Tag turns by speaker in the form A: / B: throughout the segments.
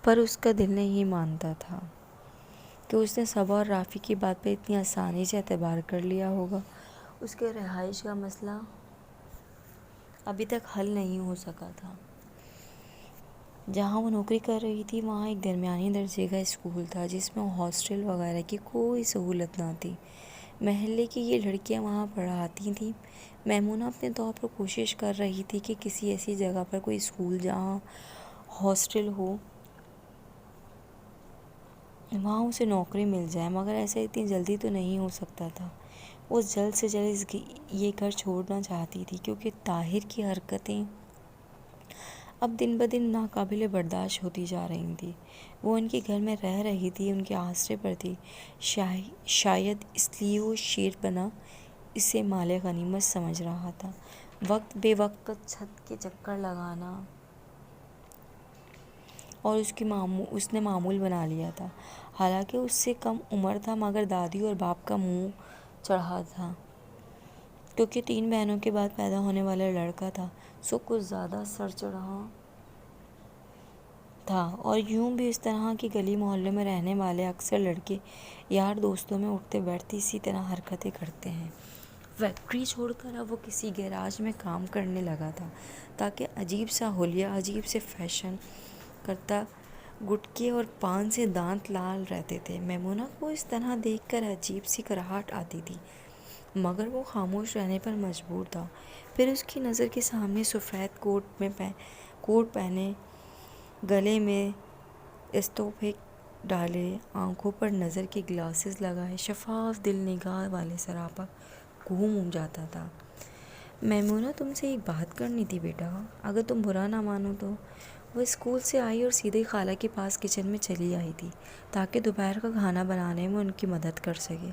A: پر اس کا دل نہیں مانتا تھا کہ اس نے صبا اور رافی کی بات پہ اتنی آسانی سے اعتبار کر لیا ہوگا۔ اس کے رہائش کا مسئلہ ابھی تک حل نہیں ہو سکا تھا۔ جہاں وہ نوکری کر رہی تھی وہاں ایک درمیانی درجے کا اسکول تھا جس میں ہاسٹل وغیرہ کی کوئی سہولت نہ تھی۔ محلے کی یہ لڑکیاں وہاں پڑھاتی تھیں۔ میمونہ اپنے طور پر کوشش کر رہی تھی کہ کسی ایسی جگہ پر کوئی اسکول جہاں ہاسٹل ہو وہاں اسے نوکری مل جائے، مگر ایسا اتنی جلدی تو نہیں ہو سکتا تھا۔ وہ جلد سے جلد یہ گھر چھوڑنا چاہتی تھی کیونکہ طاہر کی حرکتیں اب دن بدن ناقابل برداشت ہوتی جا رہی تھیں۔ وہ ان کے گھر میں رہ رہی تھی، ان کے آسرے پر تھی، شاید اس لیے وہ شیر بنا اسے مال غنیمت سمجھ رہا تھا۔ وقت بے وقت چھت کے چکر لگانا اور اس نے معمول بنا لیا تھا۔ حالانکہ اس سے کم عمر تھا مگر دادی اور باپ کا منہ چڑھا تھا کیونکہ 3 بہنوں کے بعد پیدا ہونے والا لڑکا تھا، سو کچھ زیادہ سر چڑھا تھا۔ اور یوں بھی اس طرح کی گلی محلے میں رہنے والے اکثر لڑکے یار دوستوں میں اٹھتے بیٹھتے اسی طرح حرکتیں کرتے ہیں۔ فیکٹری چھوڑ کر اب وہ کسی گیراج میں کام کرنے لگا تھا تاکہ عجیب سا حلیہ، عجیب سے فیشن کرتا گٹکے اور پان سے دانت لال رہتے تھے۔ میمونہ کو اس طرح دیکھ کر عجیب سی کراہٹ آتی تھی مگر وہ خاموش رہنے پر مجبور تھا۔ پھر اس کی نظر کے سامنے سفید کوٹ پہنے، گلے میں اسٹوپیک ڈالے، آنکھوں پر نظر کے گلاسز لگائے، شفاف دل نگاہ والے سراپا گھوم جاتا تھا۔ میمونہ تم سے ایک بات کرنی تھی بیٹا، اگر تم برا نہ مانو تو۔ وہ اسکول سے آئی اور سیدھے خالہ کے پاس کچن میں چلی آئی تھی تاکہ دوپہر کا کھانا بنانے میں ان کی مدد کر سکے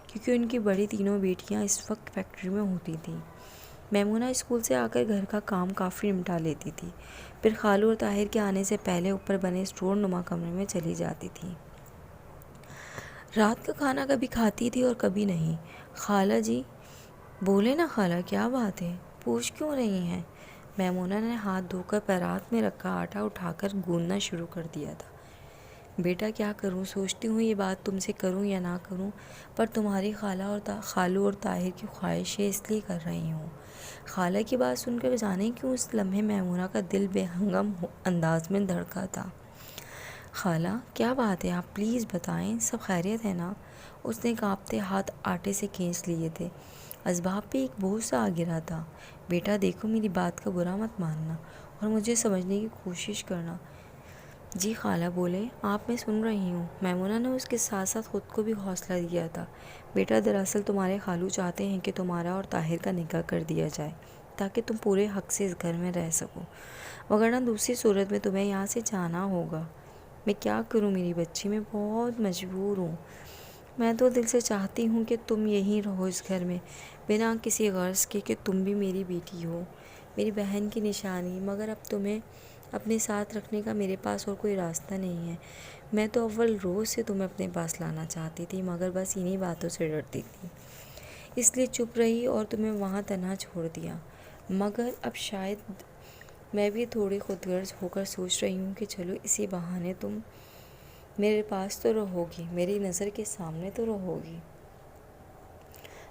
A: کیونکہ ان کی بڑی تینوں بیٹیاں اس وقت فیکٹری میں ہوتی تھیں۔ میمونہ اسکول سے آ کر گھر کا کام کافی نمٹا لیتی تھی، پھر خالو اور طاہر کے آنے سے پہلے اوپر بنے اسٹور نما کمرے میں چلی جاتی تھی۔ رات کا کھانا کبھی کھاتی تھی اور کبھی نہیں۔ خالہ جی بولے نا خالہ، کیا بات ہے، پوچھ کیوں رہی ہیں؟ میمونہ نے ہاتھ دھو کر پرات میں رکھا آٹا اٹھا کر گوندنا شروع کر دیا تھا۔ بیٹا کیا کروں، سوچتی ہوں یہ بات تم سے کروں یا نہ کروں، پر تمہاری خالو اور طاہر کی خواہش ہے اس لیے کر رہی ہوں۔ خالہ کی بات سن کر جانے کیوں اس لمحے میمونہ کا دل بے ہنگم انداز میں دھڑکا تھا۔ خالہ کیا بات ہے، آپ پلیز بتائیں، سب خیریت ہے نا؟ اس نے کانپتے ہاتھ آٹے سے کھینچ لیے تھے، اسباب پہ ایک بوجھ سا آ گرا تھا۔ بیٹا دیکھو، میری بات کا برا مت ماننا اور مجھے سمجھنے کی کوشش کرنا۔ جی خالہ بولیں، آپ، میں سن رہی ہوں۔ میمونہ نے اس کے ساتھ ساتھ خود کو بھی حوصلہ دیا تھا۔ بیٹا دراصل تمہارے خالو چاہتے ہیں کہ تمہارا اور طاہر کا نکاح کر دیا جائے تاکہ تم پورے حق سے اس گھر میں رہ سکو، وگرنہ دوسری صورت میں تمہیں یہاں سے جانا ہوگا۔ میں کیا کروں میری بچی، میں بہت مجبور ہوں۔ میں تو دل سے چاہتی ہوں کہ تم یہیں رہو اس گھر میں، بنا کسی غرض کے کہ تم بھی میری بیٹی ہو، میری بہن کی نشانی، مگر اب تمہیں اپنے ساتھ رکھنے کا میرے پاس اور کوئی راستہ نہیں ہے۔ میں تو اول روز سے تمہیں اپنے پاس لانا چاہتی تھی مگر بس انہی باتوں سے ڈرتی تھی، اس لیے چپ رہی اور تمہیں وہاں تنہا چھوڑ دیا۔ مگر اب شاید میں بھی تھوڑی خود غرض ہو کر سوچ رہی ہوں کہ چلو اسی بہانے تم میرے پاس تو رہو گی، میری نظر کے سامنے تو رہو گی۔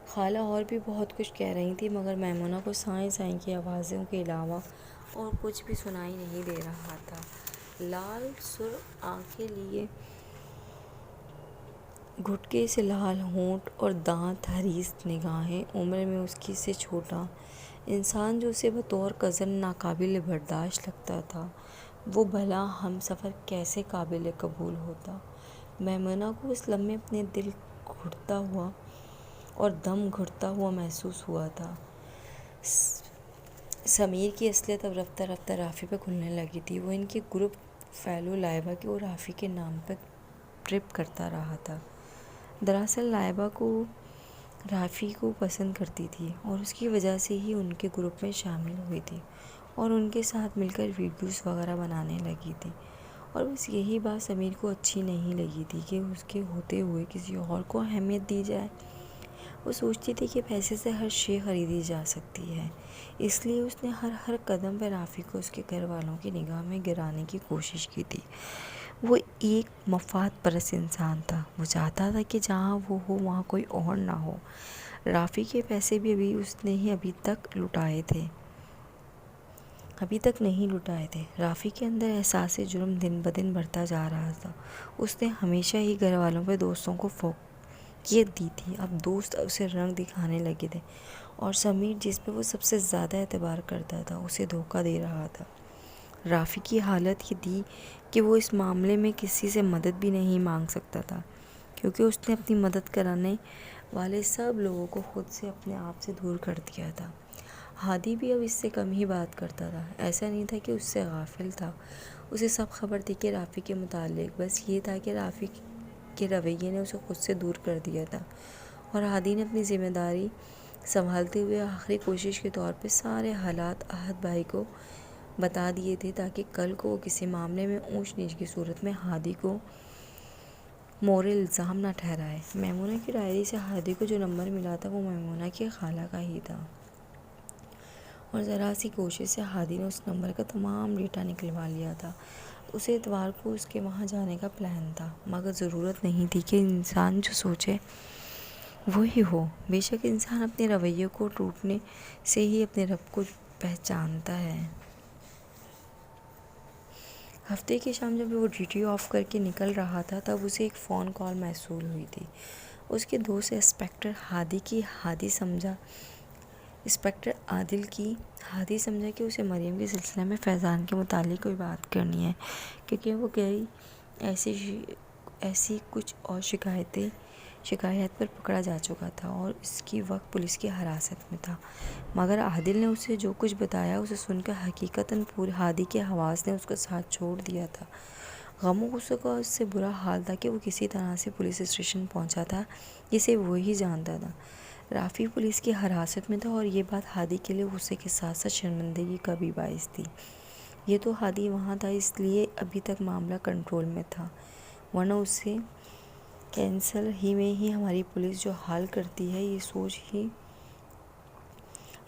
A: خالہ اور بھی بہت کچھ کہہ رہی تھی مگر میمونہ کو سائیں سائیں کی آوازوں کے علاوہ اور کچھ بھی سنائی نہیں دے رہا تھا۔ لال سرخ آنکھیں لیے گھٹکے سے لال ہونٹ اور دانت حریص نگاہیں، عمر میں اس کی سے چھوٹا انسان جو اسے بطور کزن ناقابل برداشت لگتا تھا، وہ بھلا ہم سفر کیسے قابل قبول ہوتا؟ میمونہ کو اس لمحے اپنے دل گھٹتا ہوا اور دم گھٹتا ہوا محسوس ہوا تھا۔ سمیر کی اصلیت اب رفتہ رفتہ رافی پہ کھلنے لگی تھی۔ وہ ان کے گروپ فیلو لائبہ کی اور رافی کے نام پر ٹرپ کرتا رہا تھا۔ دراصل لائبہ کو رافی کو پسند کرتی تھی اور اس کی وجہ سے ہی ان کے گروپ میں شامل ہوئی تھی اور ان کے ساتھ مل کر ویڈیوز وغیرہ بنانے لگی تھی، اور بس یہی بات سمیر کو اچھی نہیں لگی تھی کہ اس کے ہوتے ہوئے کسی اور کو اہمیت دی جائے۔ وہ سوچتی تھی کہ پیسے سے ہر شے خریدی جا سکتی ہے، اس لیے اس نے ہر قدم پر رافی کو اس کے گھر والوں کی نگاہ میں گرانے کی کوشش کی تھی، وہ ایک مفاد پرست انسان تھا، وہ چاہتا تھا کہ جہاں وہ ہو وہاں کوئی اور نہ ہو۔ رافی کے پیسے بھی اس نے ہی ابھی تک نہیں لٹائے تھے۔ رافی کے اندر احساس جرم دن بدن بڑھتا جا رہا تھا۔ اس نے ہمیشہ ہی گھر والوں پہ دوستوں کو فوقیت دی تھی، اب دوست اسے رنگ دکھانے لگے تھے، اور سمیر جس پہ وہ سب سے زیادہ اعتبار کرتا تھا اسے دھوکہ دے رہا تھا۔ رافی کی حالت یہ تھی کہ وہ اس معاملے میں کسی سے مدد بھی نہیں مانگ سکتا تھا، کیونکہ اس نے اپنی مدد کرنے والے سب لوگوں کو خود سے اپنے آپ سے دور کر دیا تھا۔ ہادی بھی اب اس سے کم ہی بات کرتا تھا۔ ایسا نہیں تھا کہ اس سے غافل تھا، اسے سب خبر تھی کہ رافی کے متعلق، بس یہ تھا کہ رافی کے رویے نے اسے خود سے دور کر دیا تھا، اور ہادی نے اپنی ذمہ داری سنبھالتے ہوئے آخری کوشش کے طور پہ سارے حالات احد بھائی کو بتا دیے تھے، تاکہ کل کو وہ کسی معاملے میں اونچ نیچ کی صورت میں ہادی کو مورد الزام نہ ٹھہرائے۔ میمونہ کی ڈائری سے ہادی کو جو نمبر ملا تھا وہ میمونہ کی خالہ کا ہی تھا، اور ذرا سی کوشش سے ہادی نے اس نمبر کا تمام ڈیٹا نکلوا لیا تھا۔ اسے اتوار کو اس کے وہاں جانے کا پلان تھا، مگر ضرورت نہیں تھی کہ انسان جو سوچے وہی ہو۔ بے شک انسان اپنے رویے کو ٹوٹنے سے ہی اپنے رب کو پہچانتا ہے۔ ہفتے کی شام جب وہ ڈیوٹی آف کر کے نکل رہا تھا، تب اسے ایک فون کال موصول ہوئی تھی۔ اس کے دوست انسپکٹر عادل کی۔ ہادی سمجھا کہ اسے مریم کے سلسلے میں فیضان کے متعلق کوئی بات کرنی ہے، کیونکہ وہ کئی ایسی کچھ اور شکایت پر پکڑا جا چکا تھا اور اس کی وقت پولیس کی حراست میں تھا۔ مگر عادل نے اسے جو کچھ بتایا اسے سن کر حقیقتاً پورے ہادی کے حواس نے اس کا ساتھ چھوڑ دیا تھا۔ غم و غصے کا اس سے برا حال تھا کہ وہ کسی طرح سے پولیس اسٹیشن پہنچا تھا، جسے وہی جانتا تھا۔ رافی پولیس کی حراست میں تھا، اور یہ بات ہادی کے لیے غصے کے ساتھ ساتھ شرمندگی کا بھی باعث تھی۔ یہ تو ہادی وہاں تھا اس لیے ابھی تک معاملہ کنٹرول میں تھا، ورنہ اسے کینسل ہی میں ہی ہماری پولیس جو حال کرتی ہے، یہ سوچ ہی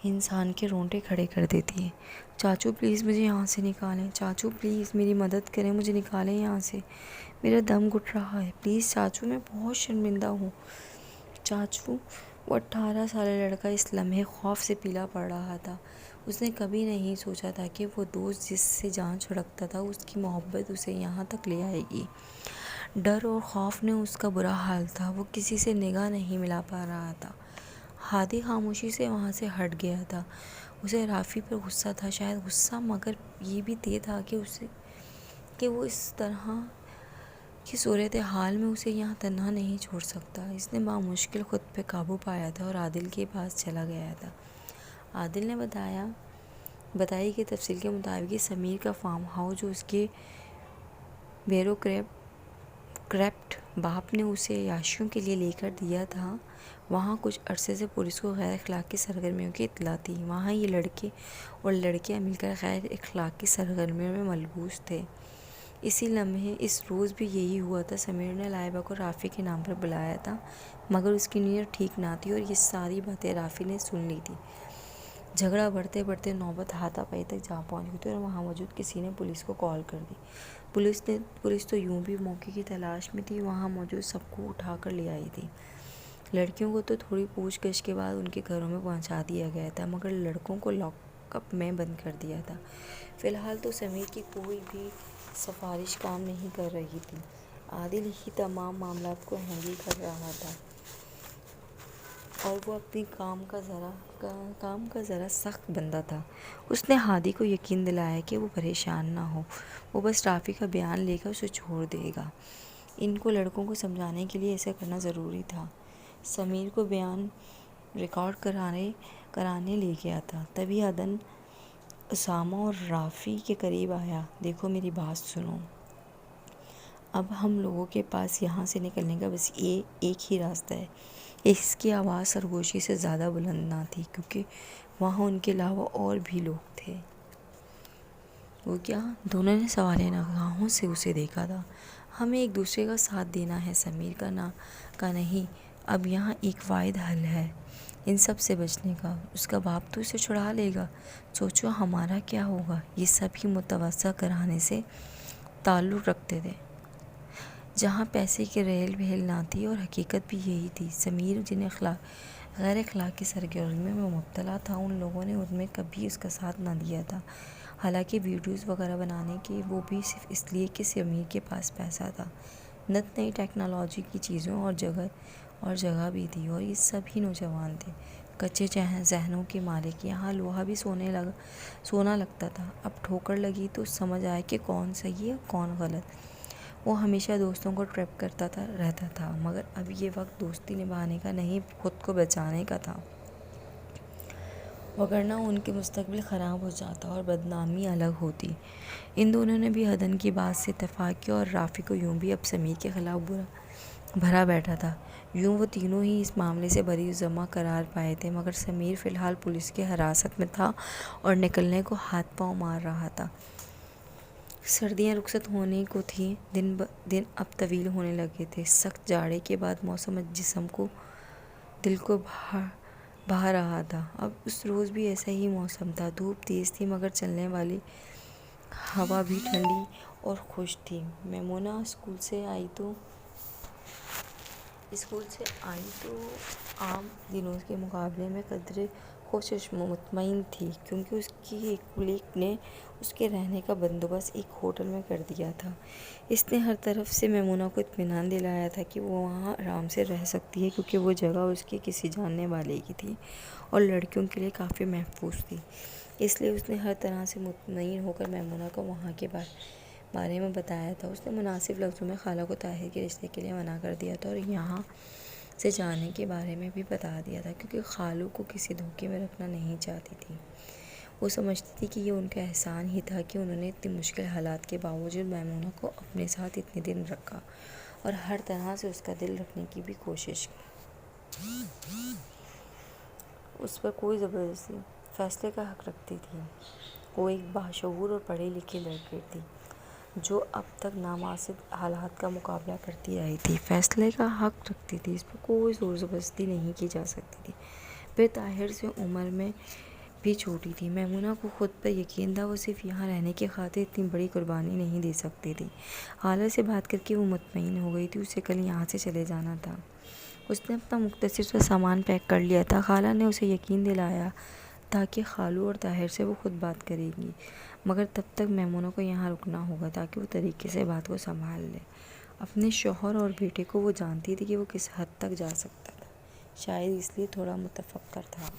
A: انسان کے رونگٹے کھڑے کر دیتی ہے۔ چاچو پلیز مجھے یہاں سے نکالیں، چاچو پلیز میری مدد کریں، مجھے نکالیں یہاں سے، میرا دم گھٹ رہا ہے، پلیز چاچو میں بہت شرمندہ ہوں چاچو۔ وہ 18 سالہ لڑکا اس لمحے خوف سے پیلا پڑ رہا تھا۔ اس نے کبھی نہیں سوچا تھا کہ وہ دوست جس سے جان چھڑکتا تھا، اس کی محبت اسے یہاں تک لے آئے گی۔ ڈر اور خوف نے اس کا برا حال تھا، وہ کسی سے نگاہ نہیں ملا پا رہا تھا۔ ہادی خاموشی سے وہاں سے ہٹ گیا تھا۔ اسے رافی پر غصہ تھا، شاید غصہ، مگر یہ بھی طے تھا کہ وہ اس طرح کی صورتحال میں اسے یہاں تنہا نہیں چھوڑ سکتا۔ اس نے بامشکل خود پہ قابو پایا تھا اور عادل کے پاس چلا گیا تھا۔ عادل نے بتائی کہ تفصیل کے مطابق سمیر کا فارم ہاؤس جو اس کے بیوروکریٹ باپ نے اسے عیاشیوں کے لیے لے کر دیا تھا، وہاں کچھ عرصے سے پولیس کو غیر اخلاقی سرگرمیوں کی اطلاع تھی۔ وہاں یہ لڑکے اور لڑکیاں مل کر غیر اخلاقی سرگرمیوں میں ملبوس تھے۔ اسی لمحے اس روز بھی یہی ہوا تھا۔ سمیر نے لائبہ کو رافی کے نام پر بلایا تھا، مگر اس کی نیت ٹھیک نہ تھی، اور یہ ساری باتیں رافی نے سن لی تھی۔ جھگڑا بڑھتے بڑھتے نوبت ہاتھا پائی تک جا پہنچی تھی، اور وہاں موجود کسی نے پولیس کو کال کر دی۔ پولیس تو یوں بھی موقع کی تلاش میں تھی، وہاں موجود سب کو اٹھا کر لے آئی تھی۔ لڑکیوں کو تو تھوڑی پوچھ گچھ کے بعد ان کے گھروں میں پہنچا دیا گیا تھا، مگر لڑکوں کو لاک اپ میں بند کر دیا تھا۔ فی الحال تو سمیر کی کوئی بھی سفارش کام نہیں کر رہی تھی، عادل ہی تمام معاملات کو ہینڈل کر رہا تھا، اور وہ اپنی کام کا ذرا سخت بندہ تھا۔ اس نے ہادی کو یقین دلایا کہ وہ پریشان نہ ہو، وہ بس رافی کا بیان لے کر اسے چھوڑ دے گا۔ ان کو لڑکوں کو سمجھانے کے لیے ایسا کرنا ضروری تھا۔ سمیر کو بیان ریکارڈ کرانے لے گیا تھا، تبھی عدن اسامہ اور رافی کے قریب آیا۔ دیکھو میری بات سنو، اب ہم لوگوں کے پاس یہاں سے نکلنے کا بس ایک ہی راستہ ہے۔ اس کی آواز سرگوشی سے زیادہ بلند نہ تھی، کیونکہ وہاں ان کے علاوہ اور بھی لوگ تھے۔ وہ کیا؟ دونوں نے سوالیہ نگاہوں سے اسے دیکھا تھا۔ ہمیں ایک دوسرے کا ساتھ دینا ہے، سمیر کا نہیں۔ اب یہاں ایک واحد حل ہے ان سب سے بچنے کا، اس کا باپ تو اسے چھڑا لے گا، سوچو ہمارا کیا ہوگا۔ یہ سب ہی متوسع گھرانے سے تعلق رکھتے تھے۔ جہاں پیسے کی ریل بھیل نہ تھی اور حقیقت بھی یہی تھی۔ سمیر جن غیر اخلاقی سرگرمیوں میں مبتلا تھا، ان لوگوں نے ان میں کبھی اس کا ساتھ نہ دیا تھا۔ حالانکہ ویڈیوز وغیرہ بنانے کے وہ بھی صرف اس لیے کہ سمیر کے پاس پیسہ تھا۔ نت نئی ٹیکنالوجی کی چیزوں اور جگہ بھی تھی، اور یہ سبھی نوجوان تھے کچے ذہنوں کے مالک۔ یہاں لوہا بھی سونا لگتا تھا۔ اب ٹھوکر لگی تو سمجھ آئے کہ کون صحیح اور کون غلط۔ وہ ہمیشہ دوستوں کو ٹریپ کرتا رہتا تھا، مگر اب یہ وقت دوستی نبھانے کا نہیں، خود کو بچانے کا تھا، وگرنہ ان کے مستقبل خراب ہو جاتا اور بدنامی الگ ہوتی۔ ان دونوں نے بھی عدن کی بات سے اتفاق کیا، اور رافی کو یوں بھی اب سمیر کے خلاف بھرا بیٹھا تھا۔ یوں وہ تینوں ہی اس معاملے سے بری ذمہ قرار پائے تھے، مگر سمیر فی الحال پولیس کی حراست میں تھا اور نکلنے کو ہاتھ پاؤں مار رہا تھا۔ سردیاں رخصت ہونے کو تھیں، دن اب طویل ہونے لگے تھے۔ سخت جاڑے کے بعد موسم دل کو بھا رہا تھا۔ اب اس روز بھی ایسا ہی موسم تھا۔ دھوپ تیز تھی، مگر چلنے والی ہوا بھی ٹھنڈی اور خوش تھی۔ میمونہ اسکول سے آئی تو عام دنوں کے مقابلے میں قدرے خوش مطمئن تھی، کیونکہ اس کی ایک کولیگ نے اس کے رہنے کا بندوبست ایک ہوٹل میں کر دیا تھا۔ اس نے ہر طرف سے میمونہ کو اطمینان دلایا تھا کہ وہ وہاں آرام سے رہ سکتی ہے، کیونکہ وہ جگہ اس کے کسی جاننے والے کی تھی اور لڑکیوں کے لیے کافی محفوظ تھی۔ اس لیے اس نے ہر طرح سے مطمئن ہو کر میمونہ کو وہاں کے بارے میں بتایا تھا۔ اس نے مناسب لفظوں میں خالہ کو طاہر کے رشتے کے لیے منع کر دیا تھا، اور یہاں سے جانے کے بارے میں بھی بتا دیا تھا، کیونکہ خالو کو کسی دھوکے میں رکھنا نہیں چاہتی تھی۔ وہ سمجھتی تھی کہ یہ ان کا احسان ہی تھا کہ انہوں نے اتنے مشکل حالات کے باوجود میمونہ کو اپنے ساتھ اتنے دن رکھا اور ہر طرح سے اس کا دل رکھنے کی بھی کوشش کی۔ اس پر کوئی زبردستی فیصلے کا حق رکھتی تھی۔ وہ ایک باشعور اور پڑھی لکھی لڑکی تھی، جو اب تک نامناسب حالات کا مقابلہ کرتی رہی تھی۔ فیصلے کا حق رکھتی تھی، اس پر کوئی زور زبردستی نہیں کی جا سکتی تھی۔ پھر طاہر سے عمر میں بھی چھوٹی تھی۔ میمونہ کو خود پر یقین تھا، وہ صرف یہاں رہنے کی خاطر اتنی بڑی قربانی نہیں دے سکتی تھی۔ خالہ سے بات کر کے وہ مطمئن ہو گئی تھی، اسے کل یہاں سے چلے جانا تھا۔ اس نے اپنا مختصر سا سامان پیک کر لیا تھا۔ خالہ نے اسے یقین دلایا تھا کہ خالو اور طاہر سے وہ خود بات کرے گی، مگر تب تک میمونہ کو یہاں رکنا ہوگا تاکہ وہ طریقے سے بات کو سنبھال لے۔ اپنے شوہر اور بیٹے کو وہ جانتی تھی کہ وہ کس حد تک جا سکتا تھا، شاید اس لیے تھوڑا متفکر تھا۔